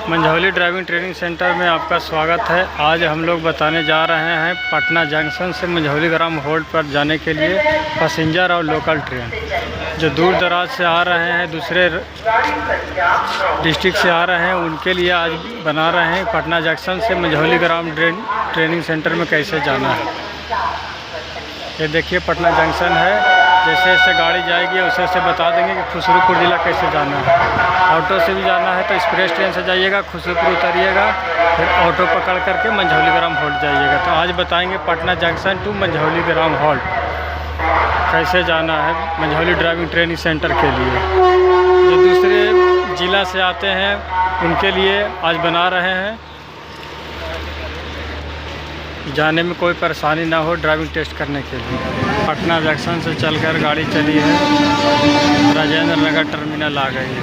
Manjhauli driving training centre में आपका स्वागत है। आज हम लोग बताने जा रहे हैं पटना जंक्शन से मंझौली ग्राम होल्ड पर जाने के लिए पैसेंजर और लोकल ट्रेन जो दूर दराज से आ रहे हैं, दूसरे डिस्ट्रिक्ट से आ रहे हैं, उनके लिए आज बना रहे हैं पटना जंक्शन से मंझौली ग्राम ट्रेनिंग सेंटर में कैसे जाना है। ये देखिए पटना जंक्शन है। जैसे जैसे गाड़ी जाएगी वैसे वैसे बता देंगे कि खुसरूपुर ज़िला कैसे जाना है। ऑटो से भी जाना है तो एक्सप्रेस ट्रेन से जाइएगा, खुसरूपुर उतरिएगा, फिर ऑटो पकड़ करके मंझौली ग्राम होल्ड जाइएगा। तो आज बताएंगे Patna junction to Manjhauli Gram halt कैसे जाना है मंझौली ड्राइविंग ट्रेनिंग सेंटर के लिए। जो दूसरे ज़िला से आते हैं उनके लिए आज बना रहे हैं, जाने में कोई परेशानी ना हो ड्राइविंग टेस्ट करने के लिए। पटना जंक्शन से चलकर गाड़ी चली है, राजेंद्र नगर टर्मिनल आ गई है।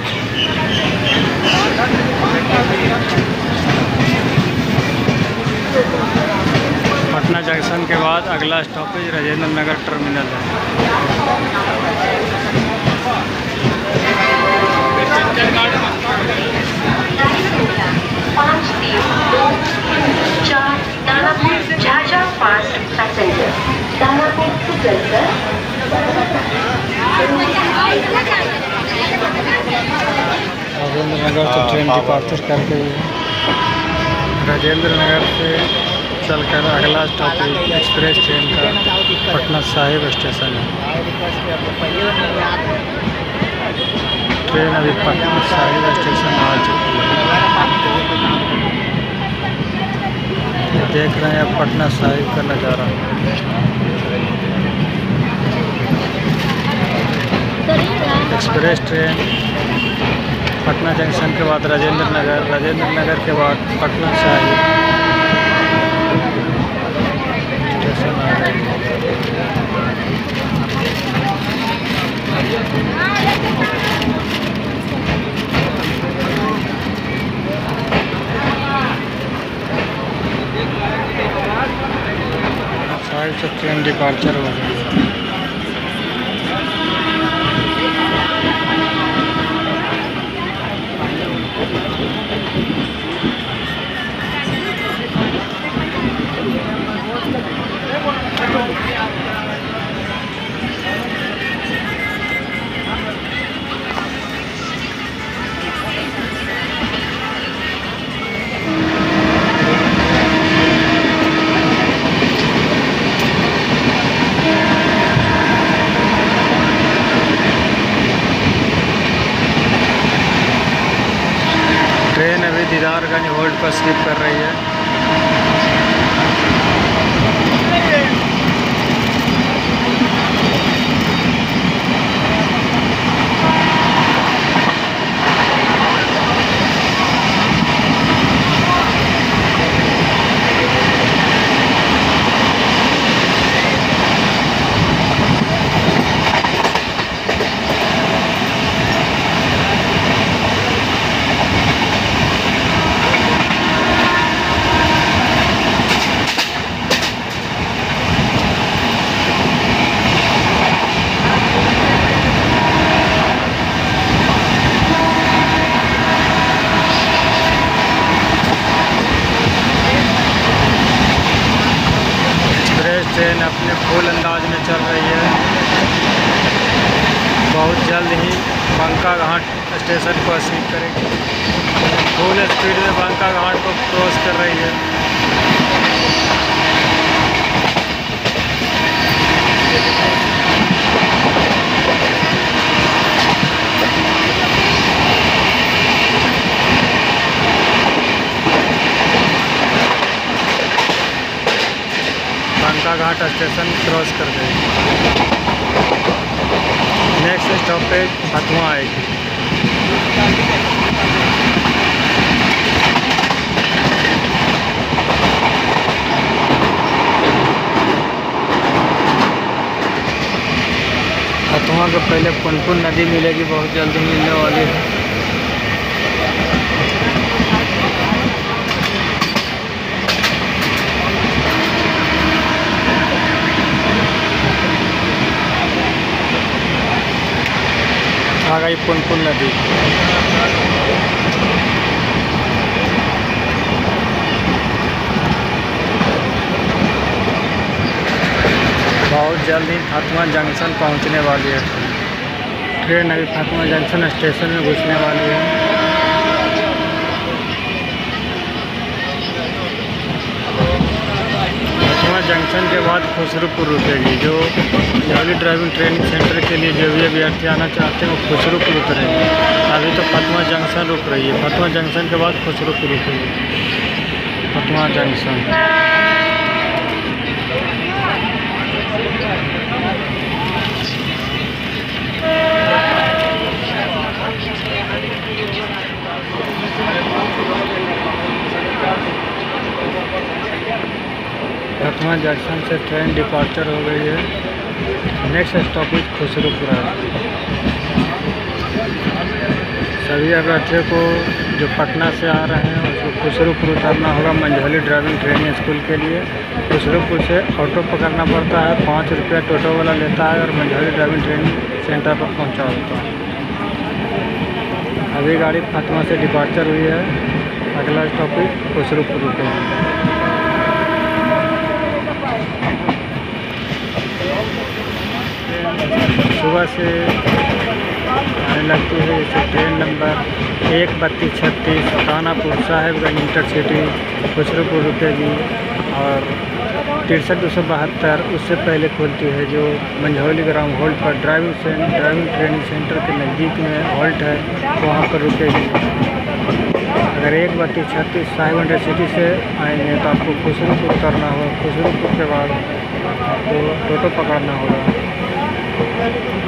पटना जंक्शन के बाद अगला स्टॉपेज राजेंद्र नगर टर्मिनल है। राजेंद्र नगर से ट्रेन डिपार्चर कर गई है। राजेंद्र नगर से चलकर अगला स्टॉपेज एक्सप्रेस ट्रेन का पटना साहिब स्टेशन है। ट्रेन अभी पटना साहिब स्टेशन आ चुकी है। देख रहे हैं पटना साहिब का नज़ारा। एक्सप्रेस ट्रेन पटना जंक्शन के बाद राजेंद्र नगर के बाद पटना साहिब स्टेशन आ रही है। साहिब से ट्रेन डिपार्चर हो गई है। ट्रेन अभी दीदारगंज होल्ड पर स्किप कर रही है। ट्रेन अपने फुल अंदाज में चल रही है। बहुत जल्द ही बांका घाट स्टेशन को स्किप करेगी। फुल स्पीड में बांका घाट को क्रॉस कर रही है। बांका घाट स्टेशन क्रॉस कर गई। नेक्स्ट स्टॉपेज हथुआ आएगी। हथुआ के पहले पुनपुन नदी मिलेगी, बहुत जल्दी मिलने वाली है। आ गई पुनपुन नदी। जल्द ही फातिमा जंक्शन पहुंचने वाली है। ट्रेन अभी फातिमा जंक्शन स्टेशन में घुसने वाली है। फातिमा जंक्शन के बाद खुसरूपुर रुकेगी। जो मंझौली ड्राइविंग ट्रेनिंग सेंटर के लिए जो भी अभ्यर्थी आना चाहते हैं वो खुसरूपुर उतरेंगे। अभी तो फातिमा जंक्शन रुक रही है। फातिमा जंक्शन के बाद खुसरूपुर रुकेगी। फातिमा जंक्शन फातिमा जंक्शन से ट्रेन डिपार्चर हो गई है। नेक्स्ट स्टॉपेज खुसरूपुर है। सभी अभ्यर्थियों को जो पटना से आ रहे हैं उसको खुसरूपुर उतरना होगा मंझौली ड्राइविंग ट्रेनिंग स्कूल के लिए। खुसरूपुर से ऑटो पकड़ना पड़ता है, 5 रुपया टोटो वाला लेता है और मंझौली ड्राइविंग ट्रेनिंग सेंटर पर पहुंचा देता है। अभी गाड़ी फातिमा से डिपार्चर हुई है। अगला स्टॉपेज खुसरूपुर रुकेगी। सुबह से आने लगती है जैसे train number 13236 Danapur Sahebganj intercity Khusrupur रुकेगी और 63-272 उससे पहले खुलती है जो मंझौली ग्राम होल्ट पर ड्राइविंग ट्रेनिंग सेंटर के नज़दीक में होल्ट है, वहाँ पर रुकेगी। अगर 13236 साहेब इंटरसिटी से आएंगे तो आपको खुसरूपुर उतरना होगा। खुसरूपुर के बाद आपको टोटो पकड़ना होगा।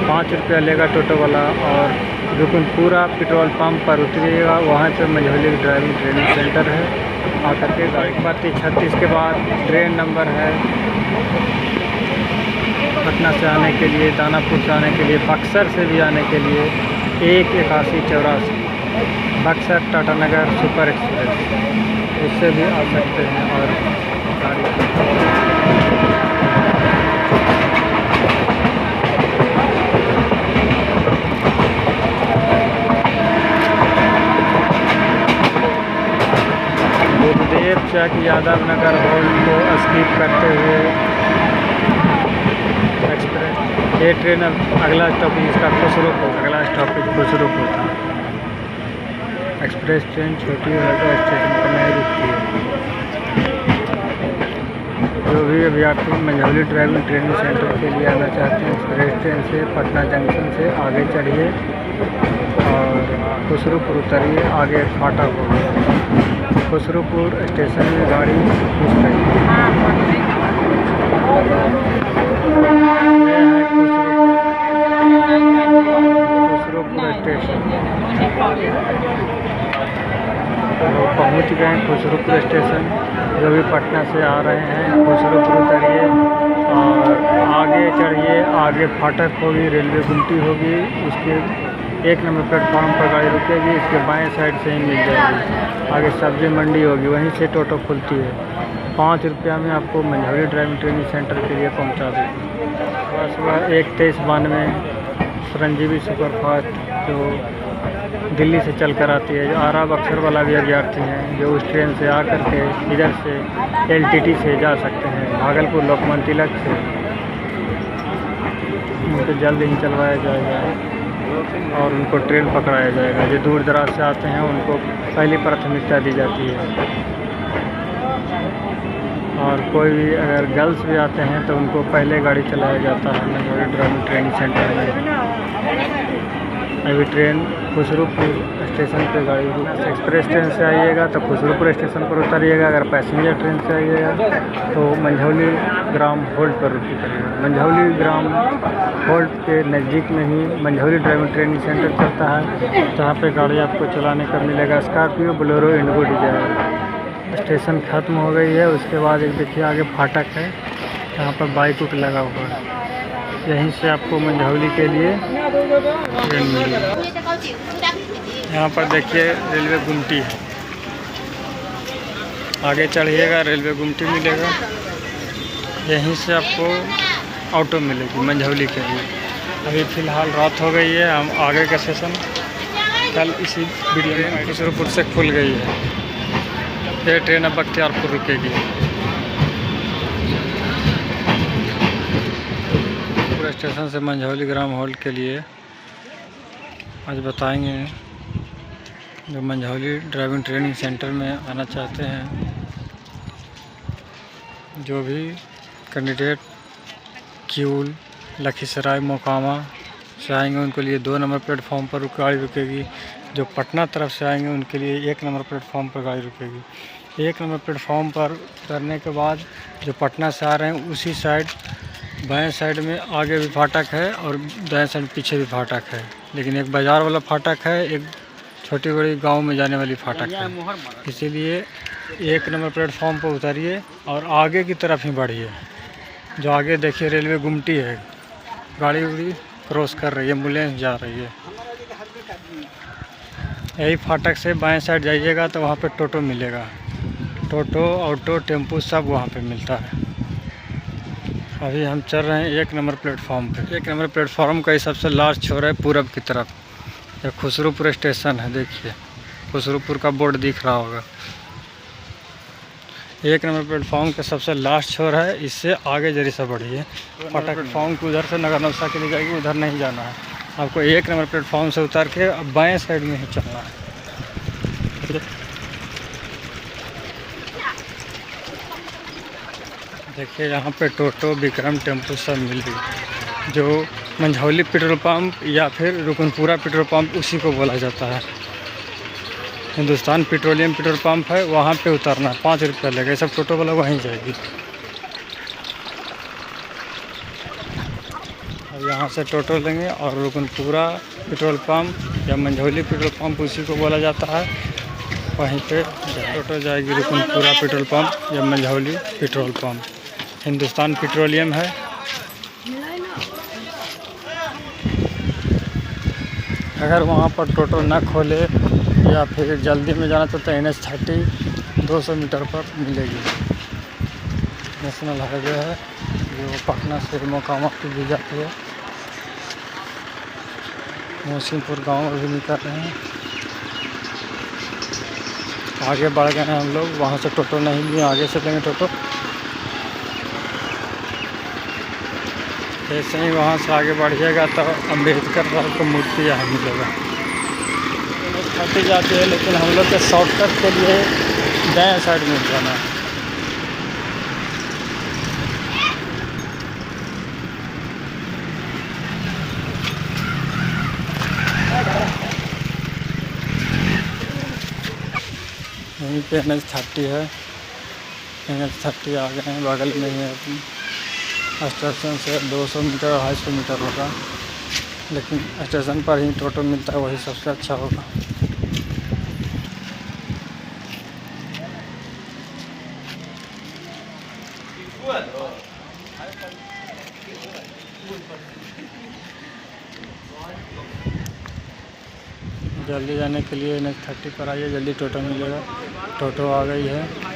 5 रुपया लेगा टोटो वाला और रुकनपुरा पेट्रोल पंप पर उतरिएगा। वहाँ पे मंझौली ड्राइविंग ट्रेनिंग सेंटर है। आकर के गाड़ी 13236 के बाद ट्रेन नंबर है पटना से आने के लिए, दानापुर से आने के लिए, बक्सर से भी आने के लिए 18184 बक्सर टाटानगर सुपर एक्सप्रेस, उससे भी आ सकते हैं। और गाड़ी चक यादव नगर होल्ड को स्किप करते हुए एक्सप्रेस ये ट्रेन अगला स्टॉपेज इसका खुसरूपुर, अगला स्टॉपेज खुसरूपुर था। एक्सप्रेस ट्रेन छोटी हल्का स्टेशन पर नहीं रुकती है। जो भी अभ्यर्थी मंझौली ड्राइविंग ट्रेनिंग सेंटर के लिए आना चाहते हैं एक्सप्रेस ट्रेन से पटना जंक्शन से आगे चढ़िए और खुसरूपुर उतरिए। आगे फाटक होगा। खुसरूपुर स्टेशन में गाड़ी घुस रही है। खुसरूपुर स्टेशन तो पहुँच गए। खुसरूपुर स्टेशन जो भी पटना से आ रहे हैं खुसरूपुर उतरिए और आगे चढ़िए। आगे फाटक होगी, रेलवे गुमटी होगी, उसके 1 नंबर प्लेटफॉर्म पर गाड़ी रुकेगी। इसके बाएं साइड से ही मिल जाएगी। आगे सब्जी मंडी होगी, वहीं से टोटो खुलती है। 5 रुपया में आपको मंझौली ड्राइविंग ट्रेनिंग सेंटर के लिए पहुंचा देगी। सुबह 1:23:92 संजीवी सुपरफास्ट जो दिल्ली से चल कर आती है। जो आरा बक्सर वाला भी अभ्यर्थी हैं जो उस ट्रेन से आकर के इधर से LTT से जा सकते हैं भागलपुर लोकमान्य तिलक से। उनको जल्द ही चलवाया जाएगा और उनको ट्रेन पकड़ाया जाएगा। जो दूर दराज से आते हैं उनको पहली प्राथमिकता दी जाती है और कोई भी अगर गर्ल्स भी आते हैं तो उनको पहले गाड़ी चलाया जाता है मंझौली ड्राइविंग ट्रेनिंग सेंटर में। अभी ट्रेन खुसरूपुर स्टेशन पे गाड़ी एक्सप्रेस ट्रेन से आइएगा तो खुसरूपुर स्टेशन पर उतरिएगा। अगर पैसेंजर ट्रेन से आइएगा तो मंझौली ग्राम होल्ट पर उतरिएगा। मंझौली ग्राम होल्ट के नज़दीक में ही मंझौली ड्राइविंग ट्रेनिंग सेंटर चलता है, जहाँ पे गाड़ी आपको चलाने का मिलेगा। Scorpio, Bolero, Indigo, Dzire. Station ख़त्म हो गई है। उसके बाद एक देखिए आगे फाटक है जहाँ पर बाइक उक लगा हुआ है। यहीं से आपको मंझौली के लिए ट्रेन मिलेगी। यहाँ पर देखिए रेलवे गुमटी है। आगे चढ़िएगा रेलवे गुमटी मिलेगा। यहीं से आपको ऑटो मिलेगी मंझौली के लिए। अभी फ़िलहाल रात हो गई है। हम आगे का सेशन कल इसी वीडियो में खुसरूपुर से खुल गई है। ये ट्रेन अब बख्तियारपुर रुकेगी। स्टेशन से मंझौली ग्राम हॉल के लिए आज बताएंगे। जो मंझौली ड्राइविंग ट्रेनिंग सेंटर में आना चाहते हैं, जो भी कैंडिडेट किऊल, लखीसराय, मोकामा से आएंगे उनके लिए 2 नंबर प्लेटफॉर्म पर गाड़ी रुकेगी। जो पटना तरफ से आएंगे उनके लिए 1 नंबर प्लेटफॉर्म पर गाड़ी रुकेगी। 1 नंबर प्लेटफॉर्म पर उतरने के बाद जो पटना से आ रहे हैं उसी साइड बाएं साइड में आगे भी फाटक है और दाएं साइड पीछे भी फाटक है, लेकिन एक बाज़ार वाला फाटक है, एक छोटी बड़ी गांव में जाने वाली फाटक है। इसीलिए 1 नंबर प्लेटफॉर्म पर उतरिए और आगे की तरफ ही बढ़िए। जो आगे देखिए रेलवे गुमटी है, गाड़ी उड़ी क्रॉस कर रही है, एम्बुलेंस जा रही है। यही फाटक से बाएं साइड जाइएगा तो वहाँ पे टोटो मिलेगा। टोटो, ऑटो, टेम्पू सब वहाँ पे मिलता है। अभी हम चल रहे हैं 1 नंबर प्लेटफॉर्म पे। 1 नंबर प्लेटफॉर्म का ही सबसे लास्ट छोर है पूरब की तरफ। यह खुसरूपुर स्टेशन है, देखिए खुसरूपुर का बोर्ड दिख रहा होगा। 1 नंबर प्लेटफॉर्म का सबसे लास्ट छोर है, इससे आगे जरी सा बढ़िए। फाटक प्लेटफॉर्म को उधर से नगर नौसा के लिए जाएगी, उधर नहीं जाना है आपको। 1 नंबर प्लेटफॉर्म से उतर के अब बाएँ साइड में ही चलना है। देखिए यहाँ पे टोटो, विक्रम, टेम्पो सब मिलेगी। जो मंझौली पेट्रोल पंप या फिर रुकनपुरा पेट्रोल पंप उसी को बोला जाता है। हिंदुस्तान पेट्रोलियम पेट्रोल पंप है, वहाँ पे उतरना 5 रुपये लगेगा। सब टोटो वाला वहीं जाएगी। अब यहाँ से टोटो लेंगे और रुकनपुरा पेट्रोल पंप या मंझौली पेट्रोल पंप उसी को बोला जाता है, वहीं पे टोटो जाएगी। रुकनपुरा पेट्रोल पंप या Manjhauli petrol pump Hindustan petroleum है। अगर वहाँ पर टोटो ना खोले या फिर जल्दी में जाना तो NH30 200 मीटर पर मिलेगी। नेशनल हाईवे है जो पटना से मोकामा की भी जाती है। मोहसिनपुर गांव में भी निकल रहे हैं। आगे बढ़ गए हैं हम लोग, वहाँ से टोटो नहीं लिए, आगे से लेंगे टोटो। जैसे ही वहाँ से आगे बढ़िएगा तो अम्बेडकर साहब को मूर्ति यहाँ मिलेगा। छठी जाती है, लेकिन हम लोग के शॉर्टकट के लिए दाएं साइड में जाना है। यहीं पे NH30 है। NH30 आ गए हैं, बगल में ही है। स्टेशन से 200 मीटर 250 मीटर होगा, लेकिन स्टेशन पर ही टोटो मिलता है, वही सबसे अच्छा होगा। जल्दी जाने के लिए NH30 पर आइए, जल्दी टोटो मिलेगा। टोटो आ गई है।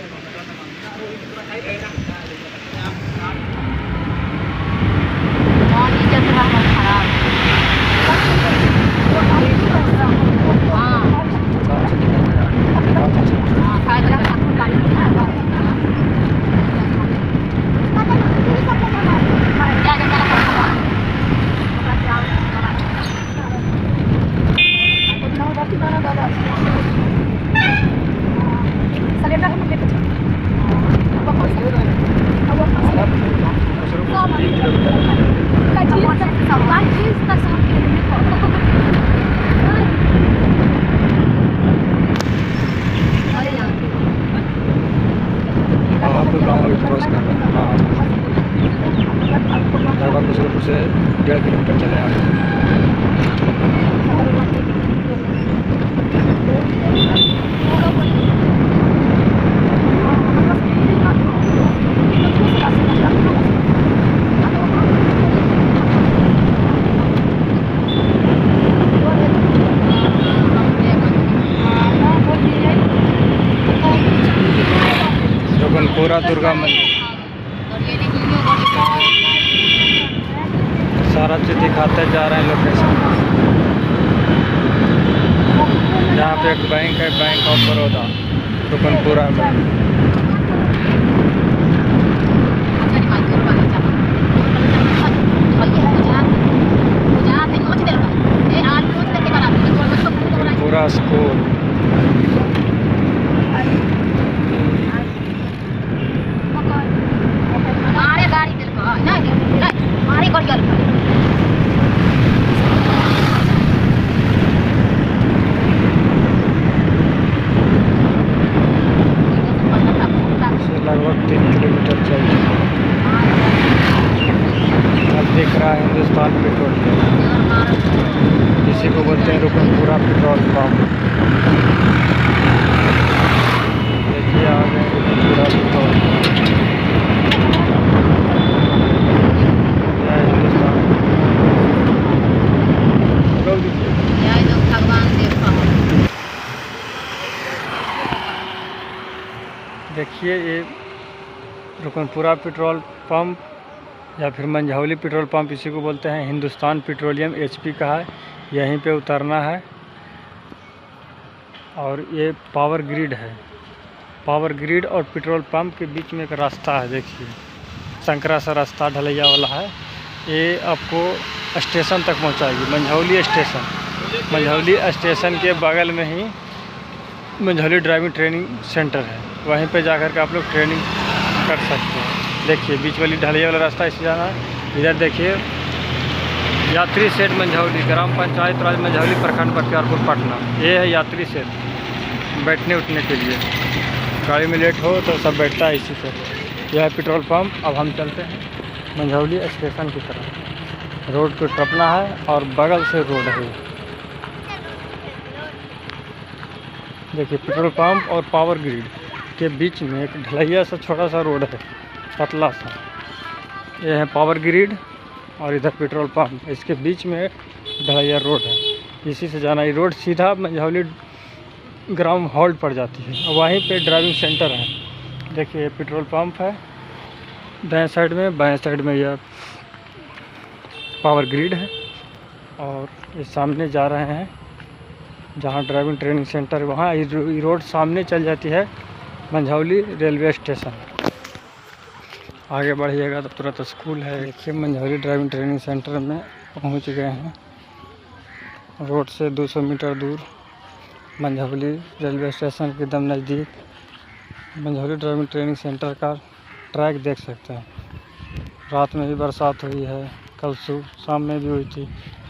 क्रॉस कर रहे हैं। हाँ, लगभग खुसरूपुर से 1.5 किलोमीटर चले आए। रुकनपुरा दुर्गा मंदिर सारा चीज़ दिखाते जा रहे हैं लोकेशन। यहाँ पे एक बैंक है, बैंक ऑफ बड़ौदा रुकनपुरा में। स्कूल। लगभग 3 किलोमीटर चल अब दिख रहा है हिंदुस्तान पेट्रोलियम, इसी को बोलते हैं रुकनपुरा पेट्रोल पंप। देखिए आ गए रुकनपुरा पेट्रोल पंप। जय हिंदुस्तान। देखिए ये रुकनपुरा पेट्रोल पंप या फिर मंझौली पेट्रोल पंप, इसी को बोलते हैं। हिंदुस्तान पेट्रोलियम HP का है, यहीं पे उतरना है। और ये पावर ग्रिड है। पावर ग्रिड और पेट्रोल पंप के बीच में एक रास्ता है, देखिए संकरा सा रास्ता ढलैया वाला है। ये आपको स्टेशन तक पहुंचाएगी, मंझौली स्टेशन। मंझौली स्टेशन के बगल में ही मंझौली ड्राइविंग ट्रेनिंग सेंटर है, वहीं पे जाकर के आप लोग ट्रेनिंग कर सकते हैं। देखिए बीच वाली ढलैया वाला रास्ता इसे जाना है। इधर देखिए यात्री शेड मंझौली, ग्राम पंचायत राज मंझौली, प्रखंड बख्तियारपुर पटना। ये है यात्री शेड, बैठने उठने के लिए। गाड़ी में लेट हो तो सब बैठता है इसी पर। यह है पेट्रोल पंप। अब हम चलते हैं मंझौली स्टेशन की तरफ। रोड को टपना है और बगल से रोड है। देखिए पेट्रोल पंप और पावर ग्रिड के बीच में एक ढलैया सा छोटा सा रोड है, पतला सा। ये है पावर ग्रिड और इधर पेट्रोल पंप, इसके बीच में ढलैया रोड है। इसी से जाना, ये रोड सीधा मंझौली ग्राम हॉल्ट पड़ जाती है और वहीं पे ड्राइविंग सेंटर है। देखिए ये पेट्रोल पंप है दाएं साइड में, बाएं साइड में यह पावर ग्रिड है। और ये सामने जा रहे हैं जहाँ ड्राइविंग ट्रेनिंग सेंटर है, वहाँ ये रोड सामने चल जाती है मंझौली रेलवे स्टेशन। आगे बढ़िएगा तो तुरंत स्कूल है। देखिए मंझौली ड्राइविंग ट्रेनिंग सेंटर में पहुंच गए हैं। रोड से 200 मीटर दूर मंझौली रेलवे स्टेशन के एकदम नज़दीक मंझौली ड्राइविंग ट्रेनिंग सेंटर का ट्रैक देख सकते हैं। रात में भी बरसात हुई है, कल शाम में भी हुई थी,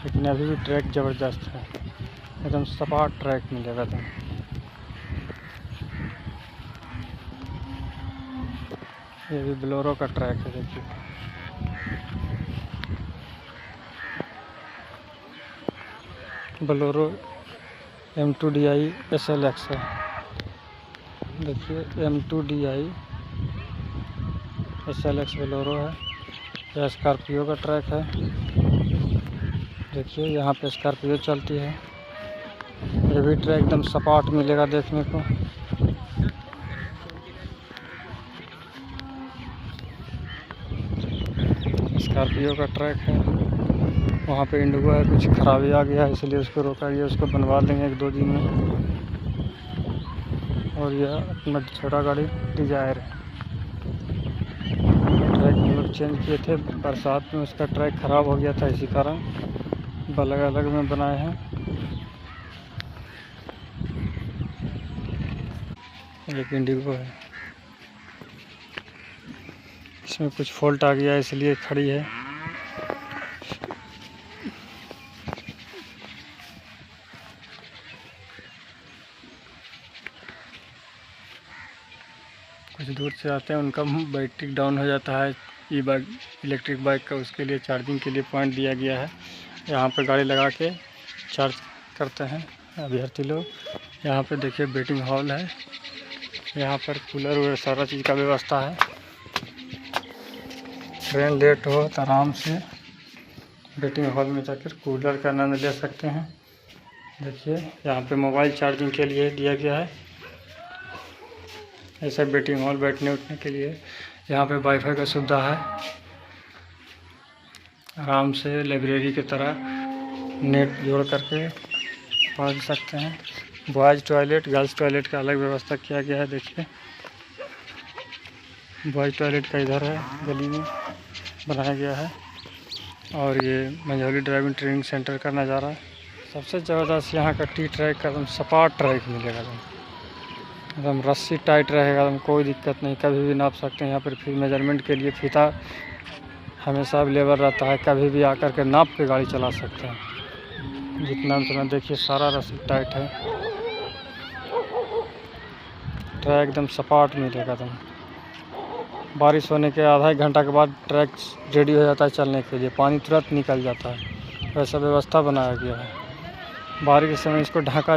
लेकिन अभी भी ट्रैक ज़बरदस्त है, एकदम सपाट ट्रैक मिलेगा था। ये भी बोलेरो का ट्रैक है। देखिए बोलेरो M2DI SLX है। देखिए M2DI SLX बोलेरो है। यह स्कॉर्पियो का ट्रैक है। देखिए यहाँ पे स्कॉर्पियो चलती है। ये भी ट्रैक एकदम सपाट मिलेगा देखने को। स्कॉर्पियो का ट्रैक है। वहाँ पे इंडिगो है, कुछ खराबी आ गया है इसलिए उसको रोका गया, उसको बनवा लेंगे 1-2 दिन में। और यह अपना छोटा गाड़ी डिजायर है। ट्रैक हम लोग चेंज किए थे, बरसात में उसका ट्रैक ख़राब हो गया था, इसी कारण अलग अलग में बनाए हैं। एक इंडिगो है, इसमें कुछ फॉल्ट आ गया इसलिए खड़ी है। कुछ दूर से आते हैं, उनका बैटरी डाउन हो जाता है ई बाइक इलेक्ट्रिक बाइक का, उसके लिए चार्जिंग के लिए पॉइंट दिया गया है। यहाँ पर गाड़ी लगा के चार्ज करते हैं अभ्यर्थी लोग। यहाँ पे देखिए वेटिंग हॉल है, यहाँ पर कूलर वगैरह सारा चीज़ का व्यवस्था है। ट्रेन लेट हो तो आराम से वेटिंग हॉल में जाकर कूलर का आनंद ले सकते हैं। देखिए यहाँ पे मोबाइल चार्जिंग के लिए दिया गया है। ऐसा वेटिंग हॉल बैठने उठने के लिए। यहाँ पे वाईफाई का सुविधा है, आराम से लाइब्रेरी की तरह नेट जोड़ करके पढ़ सकते हैं। बॉयज़ टॉयलेट गर्ल्स टॉयलेट का अलग व्यवस्था किया गया है। देखिए बॉयज़ टॉयलेट का इधर है, गली में बनाया गया है। और ये मंझौली ड्राइविंग ट्रेनिंग सेंटर का नज़ारा सबसे ज़बरदस्त यहाँ का टी ट्रैक का एकदम सपाट ट्रैक मिलेगा, एकदम रस्सी टाइट रहेगा, एकदम कोई दिक्कत नहीं, कभी भी नाप सकते हैं। यहाँ पर फिर मेजरमेंट के लिए फीता हमेशा अवेलेबल रहता है, कभी भी आकर के नाप के गाड़ी चला सकते हैं। जितना उतना देखिए सारा रस्सी टाइट है, ट्रैक एकदम सपाट मिलेगा एकदम। बारिश होने के आधा एक घंटा के बाद ट्रैक रेडी हो जाता है चलने के लिए, पानी तुरंत निकल जाता है, वैसा व्यवस्था बनाया गया है। बारिश के समय इसको ढका